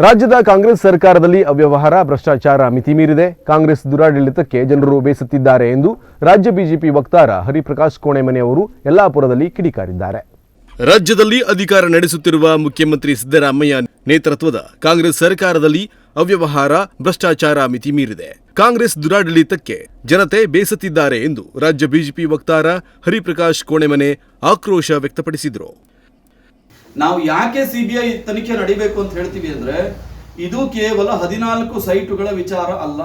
ರಾಜ್ಯದ ಕಾಂಗ್ರೆಸ್ ಸರ್ಕಾರದಲ್ಲಿ ಅವ್ಯವಹಾರ ಭ್ರಷ್ಟಾಚಾರ ಮಿತಿ ಮೀರಿದೆ. ಕಾಂಗ್ರೆಸ್ ದುರಾಡಳಿತಕ್ಕೆ ಜನರು ಬೇಸತ್ತಿದ್ದಾರೆ ಎಂದು ರಾಜ್ಯ ಬಿಜೆಪಿ ವಕ್ತಾರ ಹರಿಪ್ರಕಾಶ್ ಕೋಣೆಮನೆ ಅವರು ಯಲ್ಲಾಪುರದಲ್ಲಿ ಕಿಡಿಕಾರಿದ್ದಾರೆ. ರಾಜ್ಯದಲ್ಲಿ ಅಧಿಕಾರ ನಡೆಸುತ್ತಿರುವ ಮುಖ್ಯಮಂತ್ರಿ ಸಿದ್ದರಾಮಯ್ಯ ನೇತೃತ್ವದ ಕಾಂಗ್ರೆಸ್ ಸರ್ಕಾರದಲ್ಲಿ ಅವ್ಯವಹಾರ ಭ್ರಷ್ಟಾಚಾರ ಮಿತಿ ಮೀರಿದೆ. ಕಾಂಗ್ರೆಸ್ ದುರಾಡಳಿತಕ್ಕೆ ಜನತೆ ಬೇಸತ್ತಿದ್ದಾರೆ ಎಂದು ರಾಜ್ಯ ಬಿಜೆಪಿ ವಕ್ತಾರ ಹರಿಪ್ರಕಾಶ್ ಕೋಣೆಮನೆ ಆಕ್ರೋಶ ವ್ಯಕ್ತಪಡಿಸಿದರು. ನಾವು ಯಾಕೆ ಸಿಬಿಐ ತನಿಖೆ ನಡೀಬೇಕು ಅಂತ ಹೇಳ್ತೀವಿ ಅಂದ್ರೆ ಇದು ಕೇವಲ 14 ಸೈಟುಗಳ ವಿಚಾರ ಅಲ್ಲ.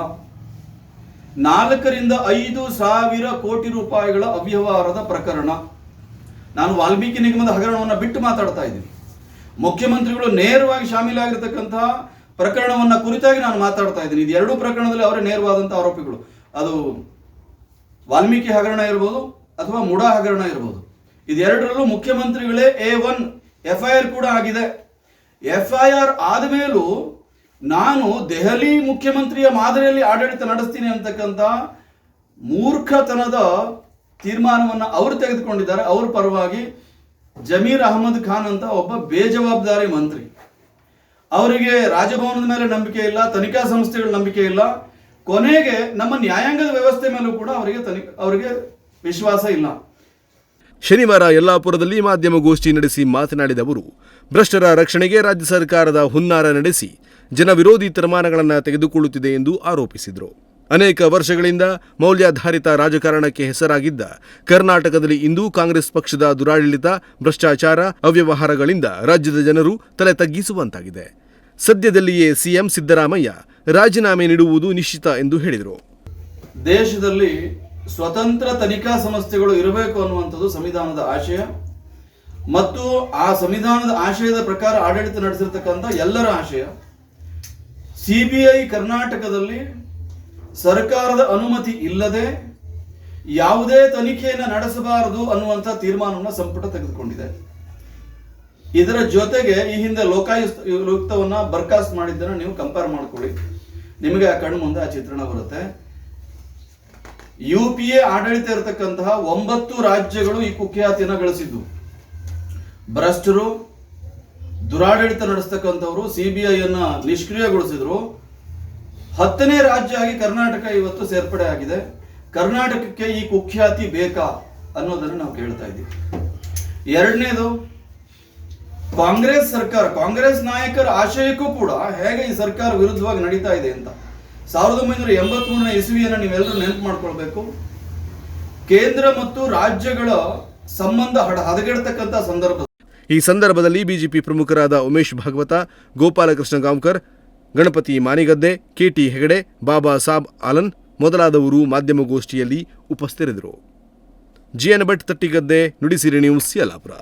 4 ರಿಂದ 5 ಸಾವಿರ ಕೋಟಿ ರೂಪಾಯಿಗಳ ಅವ್ಯವಹಾರದ ಪ್ರಕರಣ. ನಾನು ವಾಲ್ಮೀಕಿ ನಿಗಮದ ಹಗರಣವನ್ನು ಬಿಟ್ಟು ಮಾತಾಡ್ತಾ ಇದ್ದೀನಿ. ಮುಖ್ಯಮಂತ್ರಿಗಳು ನೇರವಾಗಿ ಶಾಮೀಲಾಗಿರ್ತಕ್ಕಂತಹ ಪ್ರಕರಣವನ್ನ ಕುರಿತಾಗಿ ನಾನು ಮಾತಾಡ್ತಾ ಇದ್ದೀನಿ. ಇದು ಎರಡೂ ಪ್ರಕರಣದಲ್ಲಿ ಅವರೇ ನೇರವಾದಂತಹ ಆರೋಪಿಗಳು. ಅದು ವಾಲ್ಮೀಕಿ ಹಗರಣ ಇರಬಹುದು ಅಥವಾ ಮುಡಾ ಹಗರಣ ಇರಬಹುದು. ಇದೆರಡರಲ್ಲೂ ಮುಖ್ಯಮಂತ್ರಿಗಳೇ A1 FIR ಕೂಡ ಆಗಿದೆ. FIR ಆದ ಮೇಲೂ ನಾನು ದೆಹಲಿ ಮುಖ್ಯಮಂತ್ರಿಯ ಮಾದರಿಯಲ್ಲಿ ಆಡಳಿತ ನಡೆಸ್ತೀನಿ ಅಂತಕ್ಕಂಥ ಮೂರ್ಖತನದ ತೀರ್ಮಾನವನ್ನು ಅವರು ತೆಗೆದುಕೊಂಡಿದ್ದಾರೆ. ಅವ್ರ ಪರವಾಗಿ ಜಮೀರ್ ಅಹಮದ್ ಖಾನ್ ಅಂತ ಒಬ್ಬ ಬೇಜವಾಬ್ದಾರಿ ಮಂತ್ರಿ. ಅವರಿಗೆ ರಾಜಭವನದ ಮೇಲೆ ನಂಬಿಕೆ ಇಲ್ಲ, ತನಿಖಾ ಸಂಸ್ಥೆಗಳ ನಂಬಿಕೆ ಇಲ್ಲ, ಕೊನೆಗೆ ನಮ್ಮ ನ್ಯಾಯಾಂಗದ ವ್ಯವಸ್ಥೆ ಮೇಲೂ ಕೂಡ ಅವರಿಗೆ ವಿಶ್ವಾಸ ಇಲ್ಲ. ಶನಿವಾರ ಯಲ್ಲಾಪುರದಲ್ಲಿ ಮಾಧ್ಯಮಗೋಷ್ಠಿ ನಡೆಸಿ ಮಾತನಾಡಿದ ಅವರು, ಭ್ರಷ್ಟರ ರಕ್ಷಣೆಗೆ ರಾಜ್ಯ ಸರ್ಕಾರದ ಹುನ್ನಾರ ನಡೆಸಿ ಜನವಿರೋಧಿ ತೀರ್ಮಾನಗಳನ್ನು ತೆಗೆದುಕೊಳ್ಳುತ್ತಿದೆ ಎಂದು ಆರೋಪಿಸಿದರು. ಅನೇಕ ವರ್ಷಗಳಿಂದ ಮೌಲ್ಯಾಧಾರಿತ ರಾಜಕಾರಣಕ್ಕೆ ಹೆಸರಾಗಿದ್ದ ಕರ್ನಾಟಕದಲ್ಲಿ ಇಂದು ಕಾಂಗ್ರೆಸ್ ಪಕ್ಷದ ದುರಾಡಳಿತ, ಭ್ರಷ್ಟಾಚಾರ, ಅವ್ಯವಹಾರಗಳಿಂದ ರಾಜ್ಯದ ಜನರು ತಲೆ ತಗ್ಗಿಸುವಂತಾಗಿದೆ. ಸದ್ಯದಲ್ಲಿಯೇ ಸಿಎಂ ಸಿದ್ದರಾಮಯ್ಯ ರಾಜೀನಾಮೆ ನೀಡುವುದು ನಿಶ್ಚಿತ ಎಂದು ಹೇಳಿದರು. ದೇಶದಲ್ಲಿ ಸ್ವತಂತ್ರ ತನಿಖಾ ಸಂಸ್ಥೆಗಳು ಇರಬೇಕು ಅನ್ನುವಂಥದ್ದು ಸಂವಿಧಾನದ ಆಶಯ ಮತ್ತು ಆ ಸಂವಿಧಾನದ ಆಶಯದ ಪ್ರಕಾರ ಆಡಳಿತ ನಡೆಸಿರ್ತಕ್ಕಂಥ ಎಲ್ಲರ ಆಶಯ. ಸಿಬಿಐ ಕರ್ನಾಟಕದಲ್ಲಿ ಸರ್ಕಾರದ ಅನುಮತಿ ಇಲ್ಲದೆ ಯಾವುದೇ ತನಿಖೆಯನ್ನು ನಡೆಸಬಾರದು ಅನ್ನುವಂಥ ತೀರ್ಮಾನವನ್ನು ಸಂಪುಟ ತೆಗೆದುಕೊಂಡಿದೆ. ಇದರ ಜೊತೆಗೆ ಈ ಹಿಂದೆ ಲೋಕಾಯುಕ್ತವನ್ನ ಬರ್ಖಾಸ್ತ್ ಮಾಡಿದ್ದನ್ನು ನೀವು ಕಂಪೇರ್ ಮಾಡ್ಕೊಳ್ಳಿ, ನಿಮಗೆ ಆ ಕಣ್ಣು ಮುಂದೆ ಆ ಚಿತ್ರಣ ಬರುತ್ತೆ. UPA ಆಡಳಿತ ಇರತಕ್ಕಂತಹ 9 ರಾಜ್ಯಗಳು ಈ ಕುಖ್ಯಾತಿಯನ್ನು ಗಳಿಸಿದ್ದು. ಭ್ರಷ್ಟರು, ದುರಾಡಳಿತ ನಡೆಸ್ತಕ್ಕಂಥವರು CBIಯನ್ನ ನಿಷ್ಕ್ರಿಯಗೊಳಿಸಿದ್ರು. 10ನೇ ರಾಜ್ಯ ಆಗಿ ಕರ್ನಾಟಕ ಇವತ್ತು ಸೇರ್ಪಡೆ ಆಗಿದೆ. ಕರ್ನಾಟಕಕ್ಕೆ ಈ ಕುಖ್ಯಾತಿ ಬೇಕಾ ಅನ್ನೋದನ್ನು ನಾವು ಕೇಳ್ತಾ ಇದ್ದೀವಿ. ಎರಡನೇದು, ಕಾಂಗ್ರೆಸ್ ಸರ್ಕಾರ, ಕಾಂಗ್ರೆಸ್ ನಾಯಕರ ಆಶಯಕ್ಕೂ ಕೂಡ ಹೇಗೆ ಈ ಸರ್ಕಾರ ವಿರುದ್ಧವಾಗಿ ನಡೀತಾ ಇದೆ ಅಂತ 1983ನೇ ಇಸವಿಯನ್ನು ನೀವೆಲ್ಲರೂ ನೆನಪು ಮಾಡ್ಕೊಳ್ಬೇಕು. ಕೇಂದ್ರ ಮತ್ತು ರಾಜ್ಯಗಳ ಸಂಬಂಧ ಹದಗೆಡತಕ್ಕಂಥ ಸಂದರ್ಭ. ಈ ಸಂದರ್ಭದಲ್ಲಿ ಬಿಜೆಪಿ ಪ್ರಮುಖರಾದ ಉಮೇಶ್ ಭಾಗವತ, ಗೋಪಾಲಕೃಷ್ಣ ಗಾಂವ್ಕರ್, ಗಣಪತಿ ಮಾನಿಗದ್ದೆ, KT ಹೆಗಡೆ, ಬಾಬಾ ಸಾಬ್ ಆಲನ್ ಮೊದಲಾದವರು ಮಾಧ್ಯಮಗೋಷ್ಠಿಯಲ್ಲಿ ಉಪಸ್ಥಿತರಿದ್ದರು. GN Bhat, Tattigadde, Nudisiri news, Yellapur.